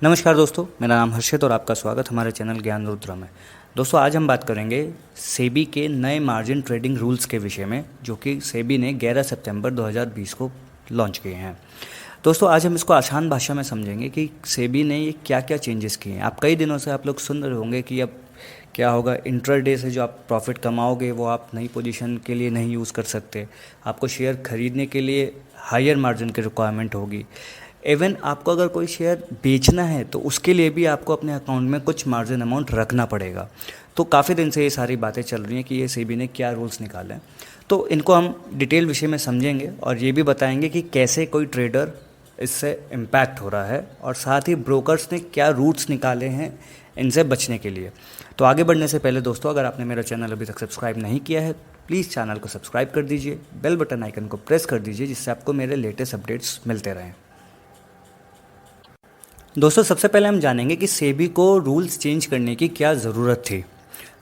नमस्कार दोस्तों, मेरा नाम हर्षित और आपका स्वागत हमारे चैनल ज्ञान रुद्रा में। दोस्तों, आज हम बात करेंगे सेबी के नए मार्जिन ट्रेडिंग रूल्स के विषय में, जो कि सेबी ने 11 सितंबर 2020 को लॉन्च किए हैं। दोस्तों, आज हम इसको आसान भाषा में समझेंगे कि सेबी ने ये क्या क्या चेंजेस किए हैं। आप कई दिनों से आप लोग सुन रहे होंगे कि अब क्या होगा, इंट्राडे से जो आप प्रॉफिट कमाओगे वो आप नई पोजीशन के लिए नहीं यूज़ कर सकते। आपको शेयर खरीदने के लिए हायर मार्जिन की रिक्वायरमेंट होगी। इवन आपको अगर कोई शेयर बेचना है तो उसके लिए भी आपको अपने अकाउंट में कुछ मार्जिन अमाउंट रखना पड़ेगा। तो काफ़ी दिन से ये सारी बातें चल रही हैं कि ये सेबी ने क्या रूल्स निकाले हैं। तो इनको हम डिटेल विषय में समझेंगे और ये भी बताएंगे कि कैसे कोई ट्रेडर इससे इम्पैक्ट हो रहा है और साथ ही ब्रोकर्स ने क्या रूट्स निकाले हैं इनसे बचने के लिए। तो आगे बढ़ने से पहले दोस्तों, अगर आपने मेरा चैनल अभी तक सब्सक्राइब नहीं किया है, प्लीज़ चैनल को सब्सक्राइब कर दीजिए, बेल बटन आइकन को प्रेस कर दीजिए, जिससे आपको मेरे लेटेस्ट अपडेट्स मिलते रहें। दोस्तों, सबसे पहले हम जानेंगे कि सेबी को रूल्स चेंज करने की क्या ज़रूरत थी।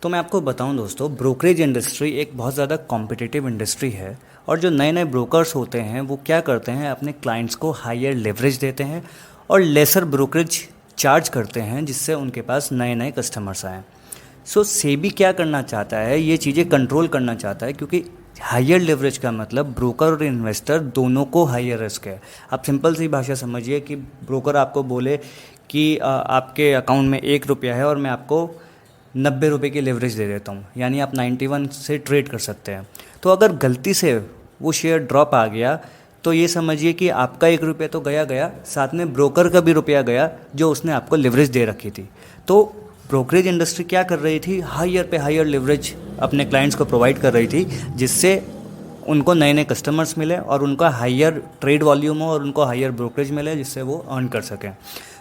तो मैं आपको बताऊं दोस्तों, ब्रोकरेज इंडस्ट्री एक बहुत ज़्यादा कॉम्पिटिटिव इंडस्ट्री है और जो नए नए ब्रोकर्स होते हैं वो क्या करते हैं, अपने क्लाइंट्स को हायर लेवरेज देते हैं और लेसर ब्रोकरेज चार्ज करते हैं, जिससे उनके पास नए नए कस्टमर्स आएँ। सो सेबी क्या करना चाहता है, ये चीज़ें कंट्रोल करना चाहता है, क्योंकि हायर लेवरेज का मतलब ब्रोकर और इन्वेस्टर दोनों को हायर रिस्क है। आप सिंपल सी भाषा समझिए कि ब्रोकर आपको बोले कि आपके अकाउंट में 1 रुपया है और मैं आपको 90 रुपये की लेवरेज दे देता हूँ, यानी आप 91 से ट्रेड कर सकते हैं। तो अगर गलती से वो शेयर ड्रॉप आ गया तो ये समझिए कि आपका 1 रुपया तो गया गया, साथ में ब्रोकर का भी रुपया गया जो उसने आपको लेवरेज दे रखी थी। तो ब्रोकरेज इंडस्ट्री क्या कर रही थी, हायर पे हायर लेवरेज अपने क्लाइंट्स को प्रोवाइड कर रही थी, जिससे उनको नए नए कस्टमर्स मिले और उनका हायर ट्रेड वॉल्यूम हो और उनको हायर ब्रोकरेज मिले, जिससे वो अर्न कर सकें।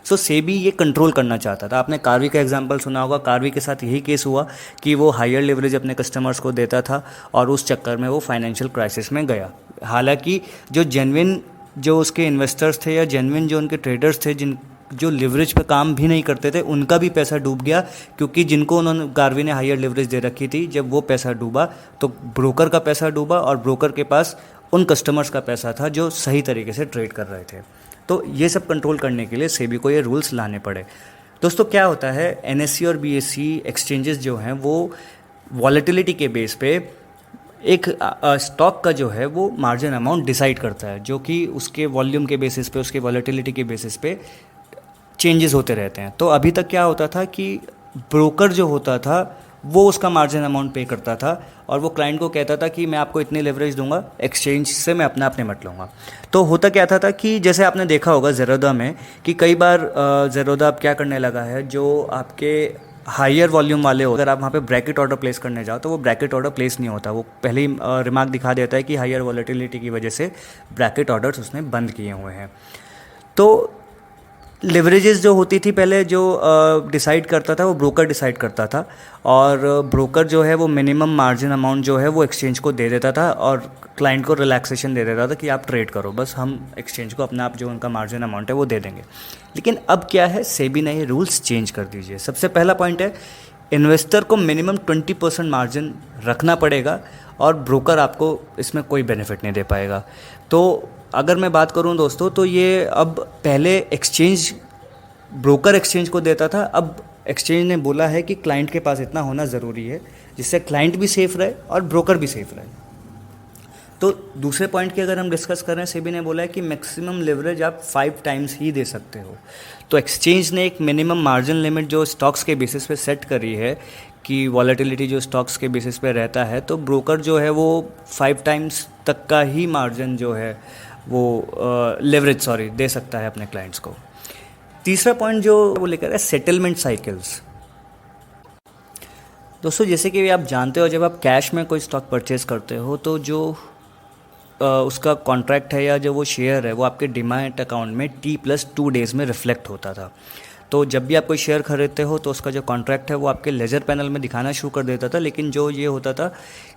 सो सेबी ये कंट्रोल करना चाहता था। आपने कार्वी का एग्जांपल सुना होगा, कार्वी के साथ यही केस हुआ कि वो हायर लेवरेज अपने कस्टमर्स को देता था और उस चक्कर में वो फाइनेंशियल क्राइसिस में गया। हालांकि जो जेन्युइन जो उसके इन्वेस्टर्स थे या जेन्युइन जो उनके ट्रेडर्स थे, जिन जो लिवरेज पे काम भी नहीं करते थे, उनका भी पैसा डूब गया, क्योंकि जिनको उन्होंने कार्वी ने हायर लिवरेज दे रखी थी, जब वो पैसा डूबा तो ब्रोकर का पैसा डूबा और ब्रोकर के पास उन कस्टमर्स का पैसा था जो सही तरीके से ट्रेड कर रहे थे। तो ये सब कंट्रोल करने के लिए सेबी को ये रूल्स लाने पड़े। दोस्तों, क्या होता है, एनएससी और बीएससी एक्सचेंजेस जो हैं वो वॉलेटिलिटी के बेस पे एक स्टॉक का जो है वो मार्जिन अमाउंट डिसाइड करता है, जो कि उसके वॉल्यूम के बेसिस पे, उसके वॉलेटिलिटी के बेसिस पे चेंजेस होते रहते हैं। तो अभी तक क्या होता था कि ब्रोकर जो होता था वो उसका मार्जिन अमाउंट पे करता था और वो क्लाइंट को कहता था कि मैं आपको इतनी लेवरेज दूंगा, एक्सचेंज से मैं अपना अपने मत लूँगा। तो होता क्या था कि जैसे आपने देखा होगा ज़ेरोधा में कि कई बार ज़ेरोधा अब क्या करने लगा है, जो आपके हायर वॉल्यूम वाले हो, अगर आप वहाँ पे ब्रैकेट ऑर्डर प्लेस करने जाओ तो वो ब्रैकेट ऑर्डर प्लेस नहीं होता। वो पहले ही रिमार्क दिखा देता है कि हायर वॉलेटिलिटी की वजह से ब्रैकेट ऑर्डर्स उसने बंद किए हुए हैं। तो लिवरेजेस जो होती थी पहले, जो डिसाइड करता था वो ब्रोकर डिसाइड करता था और ब्रोकर जो है वो मिनिमम मार्जिन अमाउंट जो है वो एक्सचेंज को दे देता था और क्लाइंट को रिलैक्सेशन दे देता था कि आप ट्रेड करो, बस हम एक्सचेंज को अपना आप जो उनका मार्जिन अमाउंट है वो दे देंगे। लेकिन अब क्या है, सेबी ने ये रूल्स चेंज कर दीजिए। सबसे पहला पॉइंट है, इन्वेस्टर को मिनिमम 20% मार्जिन रखना पड़ेगा और ब्रोकर आपको इसमें कोई बेनिफिट नहीं दे पाएगा। तो अगर मैं बात करूं दोस्तों, तो ये अब पहले एक्सचेंज ब्रोकर एक्सचेंज को देता था, अब एक्सचेंज ने बोला है कि क्लाइंट के पास इतना होना ज़रूरी है जिससे क्लाइंट भी सेफ रहे और ब्रोकर भी सेफ रहे। तो दूसरे पॉइंट की अगर हम डिस्कस करें, सेबी ने बोला है कि मैक्सिमम लेवरेज आप 5 टाइम्स ही दे सकते हो। तो एक्सचेंज ने एक मिनिमम मार्जिन लिमिट जो स्टॉक्स के बेसिस पे सेट करी है कि वॉलेटिलिटी जो स्टॉक्स के बेसिस पे रहता है, तो ब्रोकर जो है वो 5 टाइम्स तक का ही मार्जिन जो है वो लेवरेज दे सकता है अपने क्लाइंट्स को। तीसरा पॉइंट जो वो लेकर है, सेटलमेंट साइकिल्स। दोस्तों, जैसे कि आप जानते हो, जब आप कैश में कोई स्टॉक परचेज करते हो तो जो उसका कॉन्ट्रैक्ट है या जो वो शेयर है वो आपके डीमैट अकाउंट में T+2 डेज़ में रिफ्लेक्ट होता था। तो जब भी आप कोई शेयर खरीदते हो तो उसका जो कॉन्ट्रैक्ट है वो आपके लेजर पैनल में दिखाना शुरू कर देता था, लेकिन जो ये होता था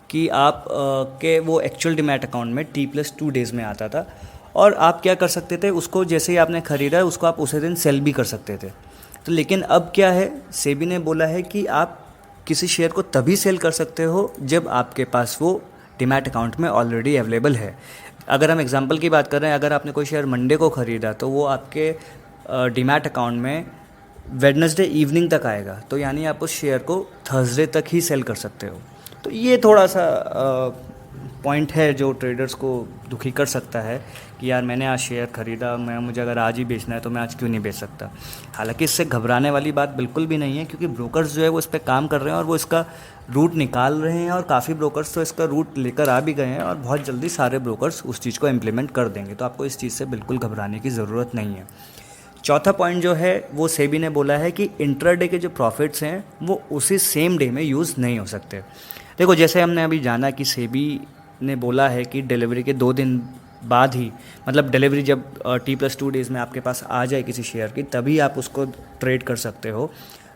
कि आप के वो एक्चुअल डीमैट अकाउंट में T+2 डेज़ में आता था और आप क्या कर सकते थे, उसको जैसे ही आपने ख़रीदा है उसको आप उसी दिन सेल भी कर सकते थे। तो लेकिन अब क्या है, सेबी ने बोला है कि आप किसी शेयर को तभी सेल कर सकते हो जब आपके पास वो डीमैट अकाउंट में ऑलरेडी अवेलेबल है। अगर हम एग्जांपल की बात कर रहे हैं, अगर आपने कोई शेयर मंडे को ख़रीदा तो वो आपके डीमैट अकाउंट में वेडनेसडे इवनिंग तक आएगा, तो यानी आप उस शेयर को थर्सडे तक ही सेल कर सकते हो। तो ये थोड़ा सा पॉइंट है जो ट्रेडर्स को दुखी कर सकता है कि यार मैंने आज शेयर ख़रीदा, मुझे अगर आज ही बेचना है तो मैं आज क्यों नहीं बेच सकता। हालांकि इससे घबराने वाली बात बिल्कुल भी नहीं है, क्योंकि ब्रोकर्स जो है वो इस पर काम कर रहे हैं और वो इसका रूट निकाल रहे हैं, और काफ़ी ब्रोकर्स तो इसका रूट लेकर आ भी गए हैं, और बहुत जल्दी सारे ब्रोकर्स उस चीज़ को इम्प्लीमेंट कर देंगे। तो आपको इस चीज़ से बिल्कुल घबराने की ज़रूरत नहीं है। चौथा पॉइंट जो है वो सेबी ने बोला है कि इंट्राडे के जो प्रॉफिट्स हैं वो उसी सेम डे में यूज़ नहीं हो सकते। देखो, जैसे हमने अभी जाना कि सेबी ने बोला है कि डिलीवरी के 2 दिन बाद ही, मतलब डिलीवरी जब T+2 डेज़ में आपके पास आ जाए किसी शेयर की, तभी आप उसको ट्रेड कर सकते हो।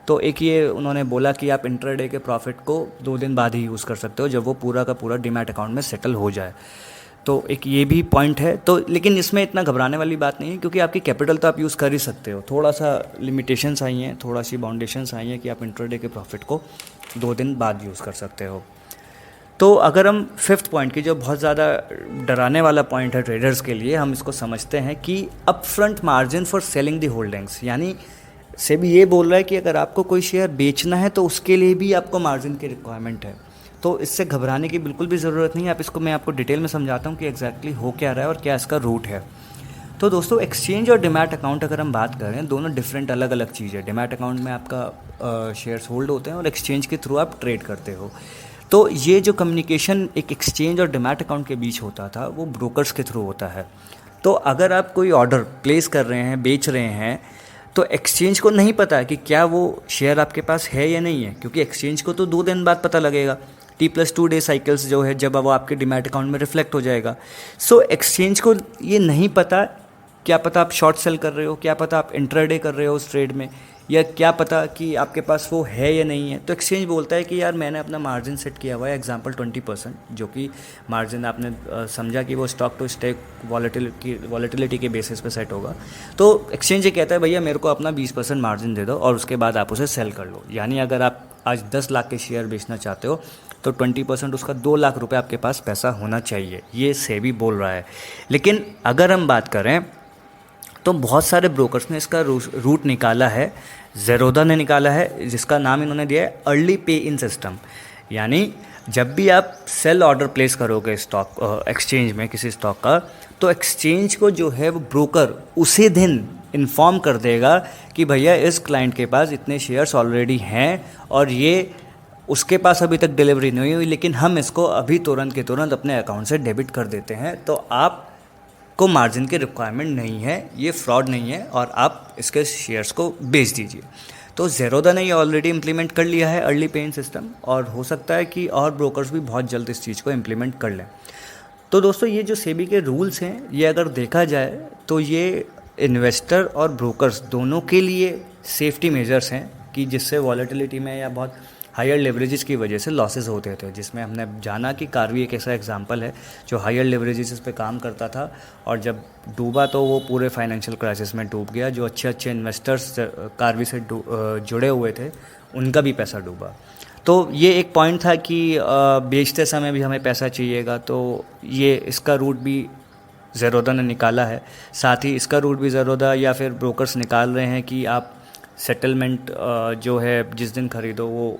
तो एक ये उन्होंने बोला कि आप इंट्राडे के प्रॉफिट को 2 दिन बाद ही यूज़ कर सकते हो, जब वो पूरा का पूरा डीमैट अकाउंट में सेटल हो जाए। तो एक ये भी पॉइंट है। तो लेकिन इसमें इतना घबराने वाली बात नहीं है, क्योंकि आपकी कैपिटल तो आप यूज़ कर ही सकते हो। थोड़ा सा लिमिटेशंस आई हैं, थोड़ा सी बाउंडेशंस आई हैं कि आप इंट्राडे के प्रॉफिट को 2 दिन बाद यूज़ कर सकते हो। तो अगर हम 5th पॉइंट की, जो बहुत ज़्यादा डराने वाला पॉइंट है ट्रेडर्स के लिए, हम इसको समझते हैं कि upfront margin for selling the holdings. यानी सेबी ये बोल रहा है कि अगर आपको कोई शेयर बेचना है तो उसके लिए भी आपको मार्जिन की रिक्वायरमेंट है। तो इससे घबराने की बिल्कुल भी ज़रूरत नहीं है। मैं आपको डिटेल में समझाता हूँ कि एग्जैक्टली हो क्या रहा है और क्या इसका रूट है। तो दोस्तों, एक्सचेंज और डीमैट अकाउंट अगर हम बात करें, दोनों डिफरेंट अलग अलग चीज़ है। डीमैट अकाउंट में आपका शेयर्स होल्ड होते हैं और एक्सचेंज के थ्रू आप ट्रेड करते हो। तो ये जो कम्युनिकेशन एक एक्सचेंज और डीमैट अकाउंट के बीच होता था, वो ब्रोकर्स के थ्रू होता है। तो अगर आप कोई ऑर्डर प्लेस कर रहे हैं, बेच रहे हैं, तो एक्सचेंज को नहीं पता कि क्या वो शेयर आपके पास है या नहीं है, क्योंकि एक्सचेंज को तो 2 दिन बाद पता लगेगा। T+2 डे साइकिल्स जो है, जब वो आपके डीमैट अकाउंट में रिफ्लेक्ट हो जाएगा। सो एक्सचेंज को ये नहीं पता, क्या पता आप शॉर्ट सेल कर रहे हो, क्या पता आप इंट्राडे कर रहे हो उस ट्रेड में, या क्या पता कि आपके पास वो है या नहीं है। तो एक्सचेंज बोलता है कि यार मैंने अपना मार्जिन सेट किया हुआ है, एग्जांपल 20%, जो कि मार्जिन आपने समझा कि वो स्टॉक टू स्टेक वॉलेटिलिटी के बेसिस पे सेट होगा। तो एक्सचेंज ये कहता है भैया मेरे को अपना 20% मार्जिन दे दो और उसके बाद आप उसे सेल कर लो। यानी अगर आप आज 10 लाख के शेयर बेचना चाहते हो तो 20% उसका 2 लाख रुपए आपके पास पैसा होना चाहिए, ये सेबी बोल रहा है। लेकिन अगर हम बात करें तो बहुत सारे ब्रोकर्स ने इसका रूट निकाला है। ज़ेरोधा ने निकाला है, जिसका नाम इन्होंने दिया है अर्ली पे इन सिस्टम। यानी जब भी आप सेल ऑर्डर प्लेस करोगे स्टॉक एक्सचेंज में किसी स्टॉक का, तो एक्सचेंज को जो है वो ब्रोकर उसी दिन इन्फॉर्म कर देगा कि भैया इस क्लाइंट के पास इतने शेयर्स ऑलरेडी हैं और ये उसके पास अभी तक डिलीवरी नहीं हुई, लेकिन हम इसको अभी तुरंत के तुरंत अपने अकाउंट से डेबिट कर देते हैं, तो आप को मार्जिन की रिक्वायरमेंट नहीं है, ये फ्रॉड नहीं है और आप इसके शेयर्स को बेच दीजिए। तो ज़ेरोधा ने ये ऑलरेडी इम्प्लीमेंट कर लिया है अर्ली पे इन सिस्टम, और हो सकता है कि और ब्रोकर्स भी बहुत जल्द इस चीज़ को इम्प्लीमेंट कर लें। तो दोस्तों, ये जो सेबी के रूल्स हैं, ये अगर देखा जाए तो ये इन्वेस्टर और ब्रोकर्स दोनों के लिए सेफ्टी मेजर्स हैं कि जिससे वॉलेटिलिटी में या बहुत हायर लेवरेजेस की वजह से लॉसेस होते थे, जिसमें हमने जाना कि कार्वी एक ऐसा एग्जांपल है जो हायर लेवरेजेस पे काम करता था और जब डूबा तो वो पूरे फाइनेंशियल क्राइसिस में डूब गया। जो अच्छे अच्छे इन्वेस्टर्स कार्वी से जुड़े हुए थे, उनका भी पैसा डूबा। तो ये एक पॉइंट था कि बेचते समय भी हमें पैसा चाहिएगा, तो ये इसका रूट भी ज़ेरोधा ने निकाला है। साथ ही इसका रूट भी ज़ेरोधा या फिर ब्रोकर्स निकाल रहे हैं कि आप सेटलमेंट जो है जिस दिन खरीदो वो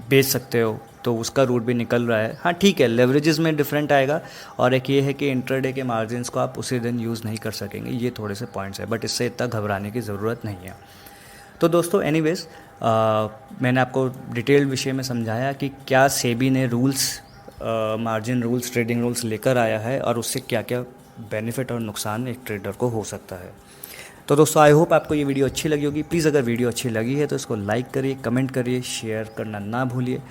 बेच सकते हो, तो उसका रूट भी निकल रहा है। हाँ ठीक है, लेवरेजेस में डिफरेंट आएगा, और एक ये है कि इंट्राडे के मार्जिन्स को आप उसी दिन यूज़ नहीं कर सकेंगे। ये थोड़े से पॉइंट्स हैं, बट इससे इतना घबराने की ज़रूरत नहीं है। तो दोस्तों, एनीवेज मैंने आपको डिटेल्ड विषय में समझाया कि क्या सेबी ने rules, margin rules, trading rules लेकर आया है और उससे क्या क्या बेनिफिट और नुकसान एक ट्रेडर को हो सकता है। तो दोस्तों, आई होप आपको ये वीडियो अच्छी लगी होगी। प्लीज़ अगर वीडियो अच्छी लगी है तो इसको लाइक करिए, कमेंट करिए, शेयर करना ना भूलिए।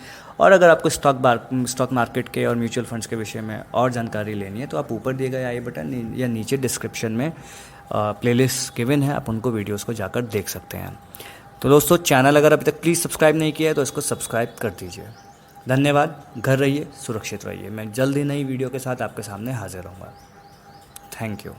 और अगर आपको स्टॉक मार्केट के और म्यूचुअल फंड्स के विषय में और जानकारी लेनी है तो आप ऊपर दिए गए आई बटन या नीचे डिस्क्रिप्शन में प्लेलिस्ट गिवन है, आप उनको वीडियोज़ को जाकर देख सकते हैं। तो दोस्तों, चैनल अगर अभी तक प्लीज़ सब्सक्राइब नहीं किया है तो इसको सब्सक्राइब कर दीजिए। धन्यवाद। घर रहिए, सुरक्षित रहिए। मैं जल्द ही नई वीडियो के साथ आपके सामने हाजिर होऊंगा। Thank you.